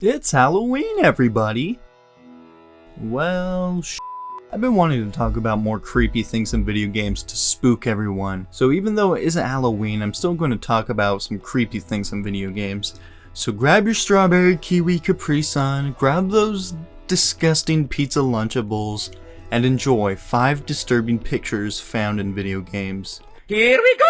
It's Halloween, everybody! Well, I've been wanting to talk about more creepy things in video games to spook everyone. So even though it isn't Halloween, I'm still going to talk about some creepy things in video games. So grab your strawberry, kiwi, Capri Sun, grab those disgusting pizza Lunchables, and enjoy 5 disturbing pictures found in video games. Here we go!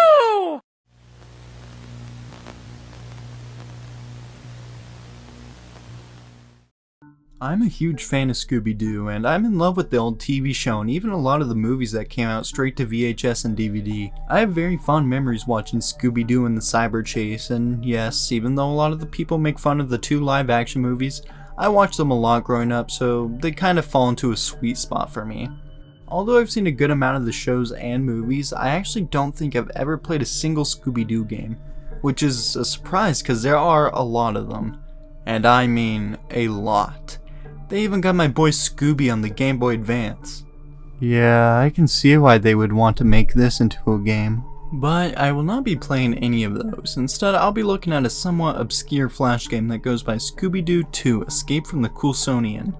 I'm a huge fan of Scooby-Doo, and I'm in love with the old TV show and even a lot of the movies that came out straight to VHS and DVD. I have very fond memories watching Scooby-Doo and the Cyber Chase, and yes, even though a lot of the people make fun of the 2 live-action movies, I watched them a lot growing up, so they kind of fall into a sweet spot for me. Although I've seen a good amount of the shows and movies, I actually don't think I've ever played a single Scooby-Doo game, which is a surprise because there are a lot of them. And I mean a lot. They even got my boy Scooby on the Game Boy Advance. Yeah, I can see why they would want to make this into a game. But I will not be playing any of those. Instead, I'll be looking at a somewhat obscure Flash game that goes by Scooby-Doo 2 Escape from the Coolsonian.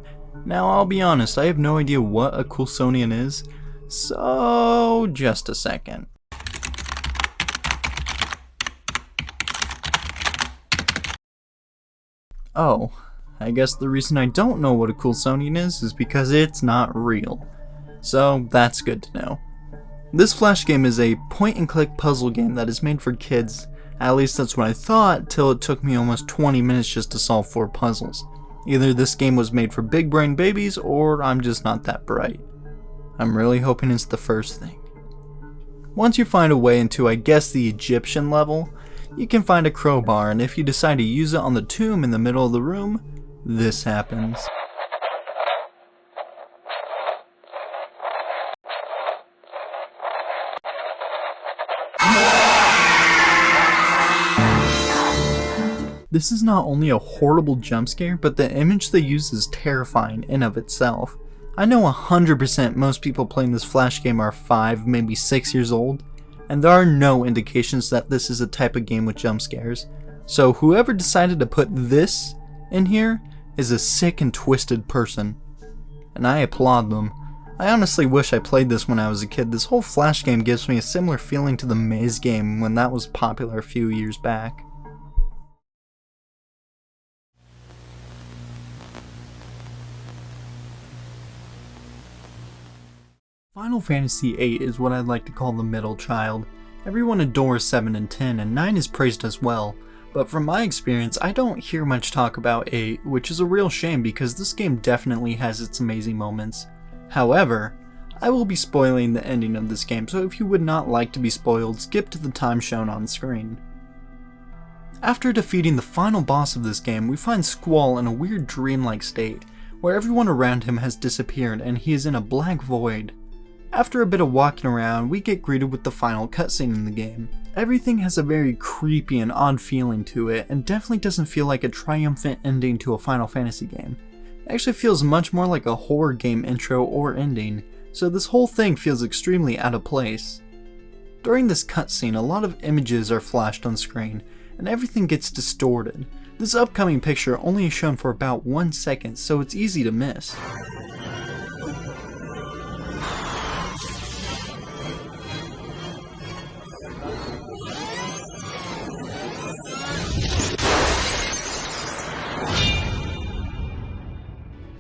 Now, I'll be honest, I have no idea what a coolsonian is, so just a second. Oh, I guess the reason I don't know what a coolsonian is because it's not real. So that's good to know. This Flash game is a point-and-click puzzle game that is made for kids. At least that's what I thought, till it took me almost 20 minutes just to solve 4 puzzles. Either this game was made for big brain babies, or I'm just not that bright. I'm really hoping it's the first thing. Once you find a way into, I guess, the Egyptian level, you can find a crowbar, and if you decide to use it on the tomb in the middle of the room, this happens. This is not only a horrible jump scare, but the image they use is terrifying in of itself. I know 100% most people playing this Flash game are 5, maybe 6 years old, and there are no indications that this is a type of game with jump scares. So whoever decided to put this in here is a sick and twisted person. And I applaud them. I honestly wish I played this when I was a kid. This whole Flash game gives me a similar feeling to the Maze game when that was popular a few years back. Final Fantasy VIII is what I'd like to call the middle child. Everyone adores 7 and 10, and 9 is praised as well. But from my experience, I don't hear much talk about 8, which is a real shame because this game definitely has its amazing moments. However, I will be spoiling the ending of this game, so if you would not like to be spoiled, skip to the time shown on screen. After defeating the final boss of this game, we find Squall in a weird dreamlike state, where everyone around him has disappeared and he is in a black void. After a bit of walking around, we get greeted with the final cutscene in the game. Everything has a very creepy and odd feeling to it, and definitely doesn't feel like a triumphant ending to a Final Fantasy game. It actually feels much more like a horror game intro or ending, so this whole thing feels extremely out of place. During this cutscene, a lot of images are flashed on screen, and everything gets distorted. This upcoming picture only is shown for about 1 second, so it's easy to miss.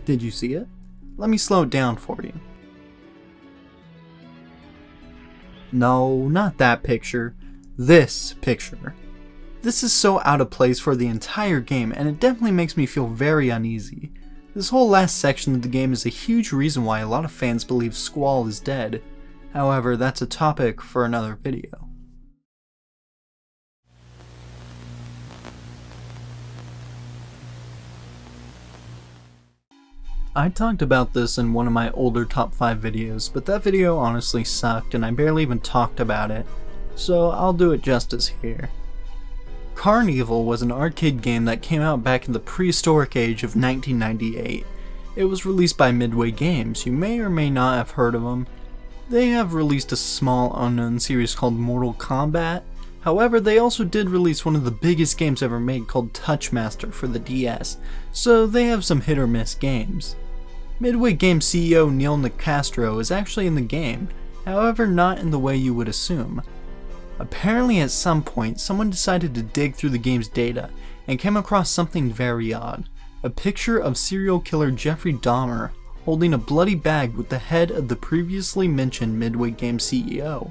Did you see it? Let me slow it down for you. No, not that picture. This picture. This is so out of place for the entire game, and it definitely makes me feel very uneasy. This whole last section of the game is a huge reason why a lot of fans believe Squall is dead. However, that's a topic for another video. I talked about this in one of my older top 5 videos, but that video honestly sucked and I barely even talked about it, so I'll do it justice here. Carnevil was an arcade game that came out back in the prehistoric age of 1998. It was released by Midway Games. You may or may not have heard of them. They have released a small unknown series called Mortal Kombat, However, they also did release one of the biggest games ever made called Touchmaster for the DS, so they have some hit or miss games. Midway Games CEO Neil Nicastro is actually in the game, however not in the way you would assume. Apparently at some point, someone decided to dig through the game's data and came across something very odd. A picture of serial killer Jeffrey Dahmer holding a bloody bag with the head of the previously mentioned Midway Games CEO.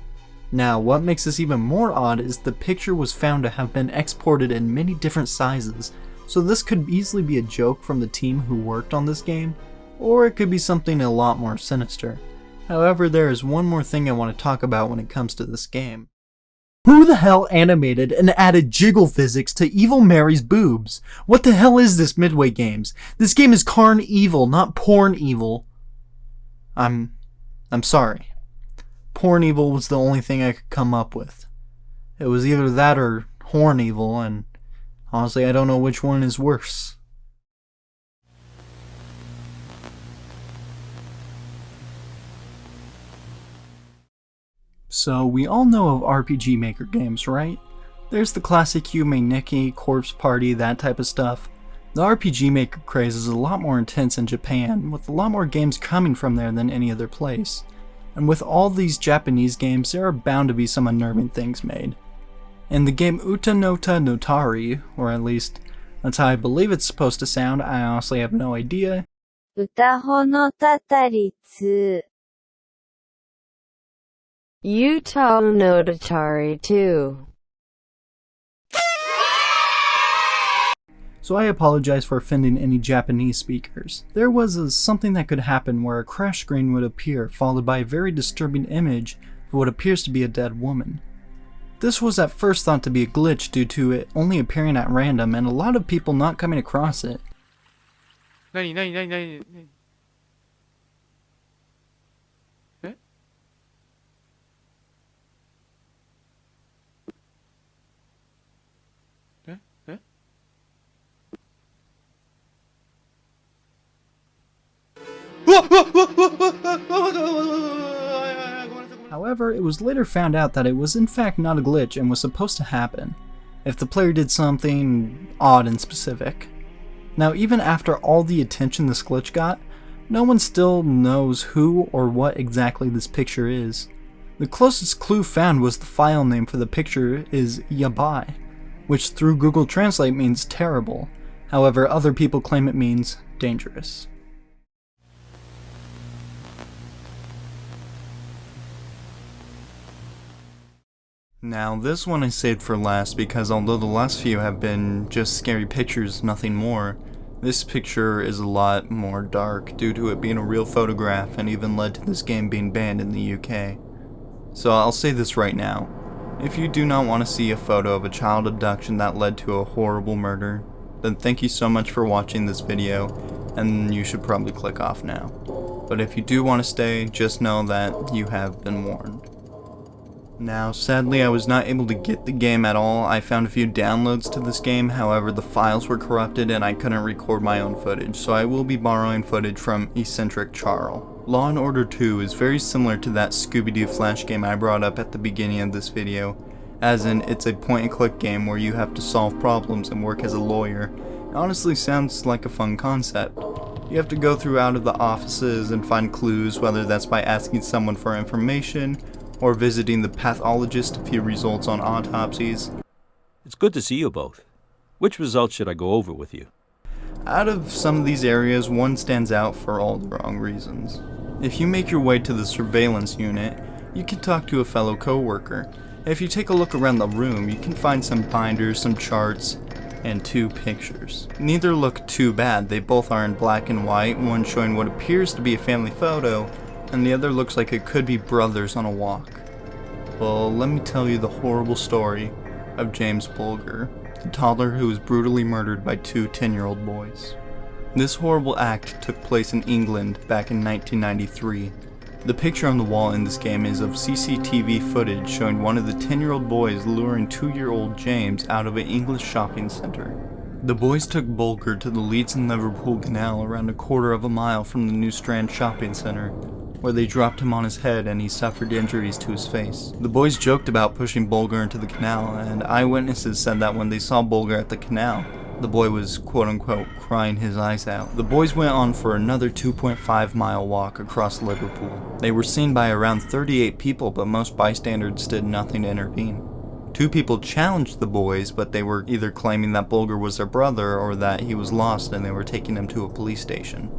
Now, what makes this even more odd is the picture was found to have been exported in many different sizes, so this could easily be a joke from the team who worked on this game, or it could be something a lot more sinister. However, there is one more thing I want to talk about when it comes to this game. Who the hell animated and added jiggle physics to Evil Mary's boobs? What the hell is this, Midway Games? This game is Carnevil, not Porn Evil. I'm sorry. Porn Evil was the only thing I could come up with. It was either that or Horn Evil, and honestly I don't know which one is worse. So we all know of RPG Maker games, right? There's the classic Yume Nikki, Corpse Party, that type of stuff. The RPG Maker craze is a lot more intense in Japan, with a lot more games coming from there than any other place. And with all these Japanese games, there are bound to be some unnerving things made. In the game utahonotatari, or at least that's how I believe it's supposed to sound, I honestly have no idea. utahonotatari 2 utahonotatari 2. So I apologize for offending any Japanese speakers. There was something that could happen where a crash screen would appear, followed by a very disturbing image of what appears to be a dead woman. This was at first thought to be a glitch due to it only appearing at random and a lot of people not coming across it. However, it was later found out that it was in fact not a glitch and was supposed to happen, if the player did something odd and specific. Now, even after all the attention this glitch got, no one still knows who or what exactly this picture is. The closest clue found was the file name for the picture is yabai, which through Google Translate means terrible. However, other people claim it means dangerous. Now, this one I saved for last because although the last few have been just scary pictures, nothing more, this picture is a lot more dark due to it being a real photograph and even led to this game being banned in the UK. So I'll say this right now. If you do not want to see a photo of a child abduction that led to a horrible murder, then thank you so much for watching this video, and you should probably click off now. But if you do want to stay, just know that you have been warned. Now, sadly I was not able to get the game at all. I found a few downloads to this game, however the files were corrupted and I couldn't record my own footage, so I will be borrowing footage from Eccentric Charles. Law & Order 2 is very similar to that Scooby-Doo Flash game I brought up at the beginning of this video, as in it's a point-and-click game where you have to solve problems and work as a lawyer. It honestly sounds like a fun concept. You have to go through out of the offices and find clues, whether that's by asking someone for information, or visiting the pathologist to view results on autopsies. It's good to see you both. Which results should I go over with you? Out of some of these areas, one stands out for all the wrong reasons. If you make your way to the surveillance unit, you can talk to a fellow co-worker. If you take a look around the room, you can find some binders, some charts, and 2 pictures. Neither look too bad. They both are in black and white, one showing what appears to be a family photo, and the other looks like it could be brothers on a walk. Well, let me tell you the horrible story of James Bulger, the toddler who was brutally murdered by 2 10-year-old boys. This horrible act took place in England back in 1993. The picture on the wall in this game is of CCTV footage showing one of the 10-year-old boys luring 2-year-old James out of an English shopping center. The boys took Bulger to the Leeds and Liverpool Canal around a quarter of a mile from the New Strand shopping center. where they dropped him on his head and he suffered injuries to his face. The boys joked about pushing Bulger into the canal, and eyewitnesses said that when they saw Bulger at the canal, the boy was quote-unquote crying his eyes out. The boys went on for another 2.5-mile walk across Liverpool. They were seen by around 38 people, but most bystanders did nothing to intervene. 2 people challenged the boys, but they were either claiming that Bulger was their brother or that he was lost and they were taking him to a police station.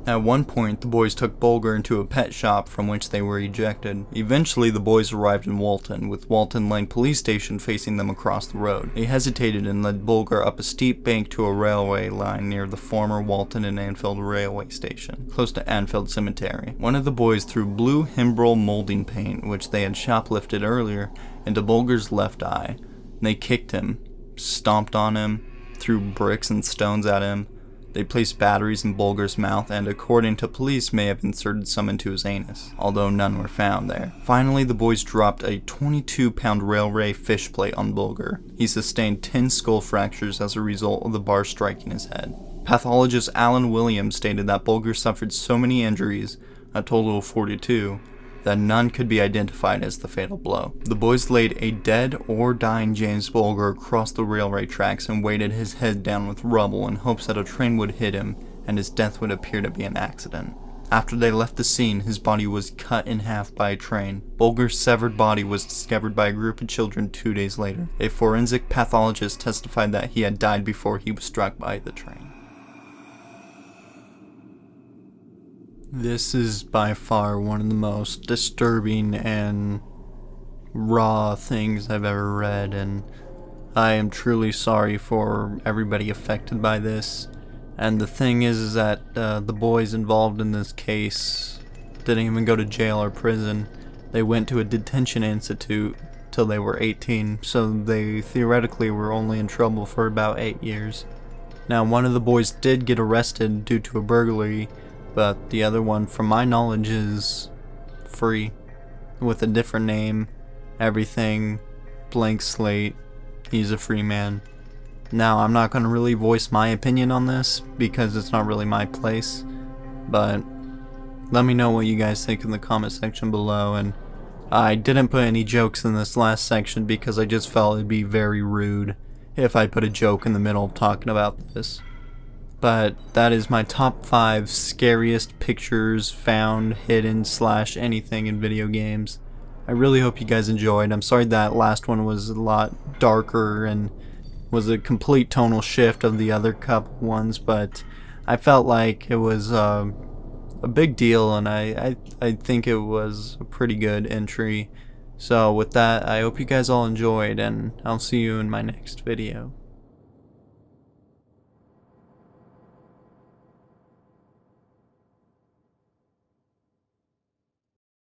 At one point, the boys took Bulger into a pet shop from which they were ejected. Eventually, the boys arrived in Walton, with Walton Lane Police Station facing them across the road. They hesitated and led Bulger up a steep bank to a railway line near the former Walton and Anfield Railway Station, close to Anfield Cemetery. One of the boys threw blue Himbrel molding paint, which they had shoplifted earlier, into Bulger's left eye. They kicked him, stomped on him, threw bricks and stones at him. They placed batteries in Bulger's mouth and, according to police, may have inserted some into his anus, although none were found there. Finally, the boys dropped a 22-pound railway fish plate on Bulger. He sustained 10 skull fractures as a result of the bar striking his head. Pathologist Alan Williams stated that Bulger suffered so many injuries, a total of 42, that none could be identified as the fatal blow. The boys laid a dead or dying James Bulger across the railway tracks and weighted his head down with rubble in hopes that a train would hit him and his death would appear to be an accident. After they left the scene, his body was cut in half by a train. Bulger's severed body was discovered by a group of children 2 days later. A forensic pathologist testified that he had died before he was struck by the train. This is by far one of the most disturbing and raw things I've ever read, and I am truly sorry for everybody affected by this. And the thing is that the boys involved in this case didn't even go to jail or prison. They went to a detention institute till they were 18, so they theoretically were only in trouble for about 8 years. Now, one of the boys did get arrested due to a burglary, but the other one, from my knowledge, is free, with a different name, everything, blank slate. He's a free man. Now, I'm not going to really voice my opinion on this, because it's not really my place, but let me know what you guys think in the comment section below. And I didn't put any jokes in this last section because I just felt it'd be very rude if I put a joke in the middle of talking about this. But that is my top 5 scariest pictures found, hidden, / anything in video games. I really hope you guys enjoyed. I'm sorry that last one was a lot darker and was a complete tonal shift of the other couple ones, but I felt like it was a big deal, and I think it was a pretty good entry. So with that, I hope you guys all enjoyed, and I'll see you in my next video.